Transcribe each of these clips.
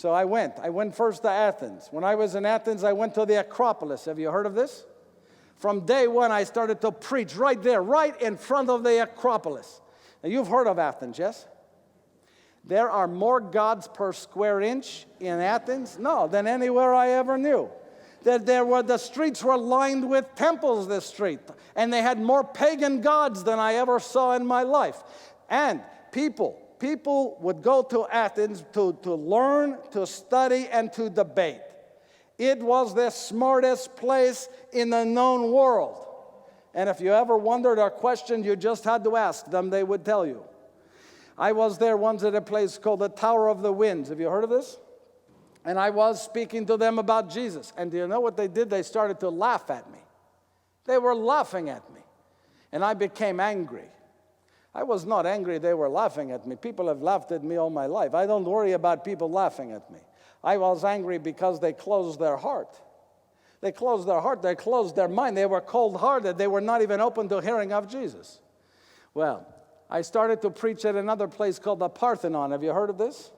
So I went. I went first to Athens. When I was in Athens, I went to the Acropolis. Have you heard of this? From day one, I started to preach right there, right in front of the Acropolis. Now, you've heard of Athens, yes? There are more gods per square inch in Athens, than anywhere I ever knew. The streets were lined with temples, this street, and they had more pagan gods than I ever saw in my life. And people would go to Athens to learn, to study, and to debate. It was the smartest place in the known world. And if you ever wondered or questioned, you just had to ask them, they would tell you. I was there once at a place called the Tower of the Winds. Have you heard of this? And I was speaking to them about Jesus. And do you know what they did? They started to laugh at me. They were laughing at me. And I became angry. I was not angry they were laughing at me. People have laughed at me all my life. I don't worry about people laughing at me. I was angry because they closed their heart. They closed their heart. They closed their mind. They were cold-hearted. They were not even open to hearing of Jesus. Well, I started to preach at another place called the Parthenon. Have you heard of this?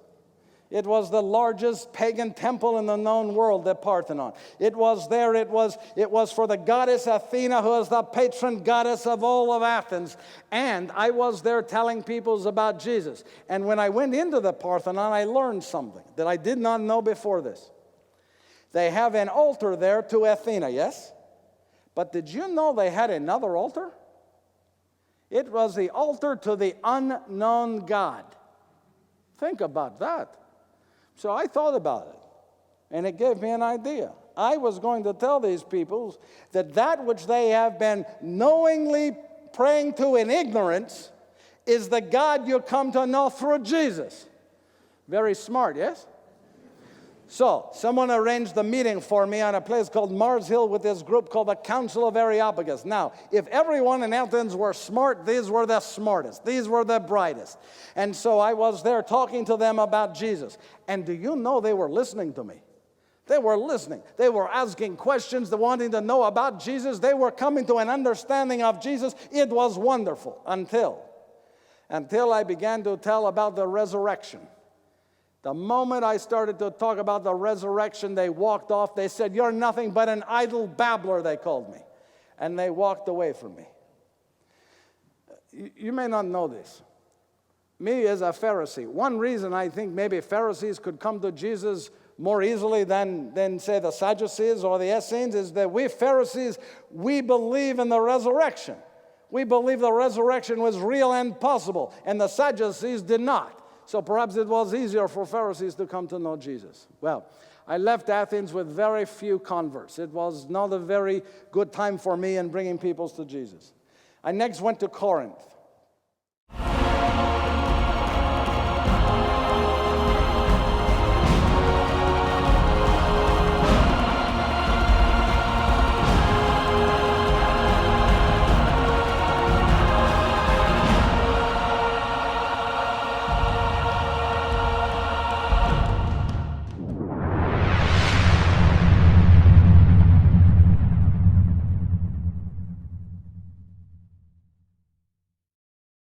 It was the largest pagan temple in the known world, the Parthenon. It was there. It was for the goddess Athena, who is the patron goddess of all of Athens. And I was there telling people about Jesus. And when I went into the Parthenon, I learned something that I did not know before this. They have an altar there to Athena, yes? But did you know they had another altar? It was the altar to the unknown God. Think about that. So I thought about it, and it gave me an idea. I was going to tell these people that which they have been knowingly praying to in ignorance is the God you come to know through Jesus. Very smart, yes? So someone arranged the meeting for me on a place called Mars Hill with this group called the Council of Areopagus. Now, if everyone in Athens were smart, these were the smartest. These were the brightest. And so I was there talking to them about Jesus. And do you know they were listening to me? They were listening. They were asking questions, they wanting to know about Jesus. They were coming to an understanding of Jesus. It was wonderful until I began to tell about the resurrection. The moment I started to talk about the resurrection, they walked off. They said, "You're nothing but an idle babbler," they called me. And they walked away from me. You may not know this. Me as a Pharisee, one reason I think maybe Pharisees could come to Jesus more easily than say, the Sadducees or the Essenes is that we Pharisees, we believe in the resurrection. We believe the resurrection was real and possible, and the Sadducees did not. So perhaps it was easier for Pharisees to come to know Jesus. Well, I left Athens with very few converts. It was not a very good time for me in bringing people to Jesus. I next went to Corinth.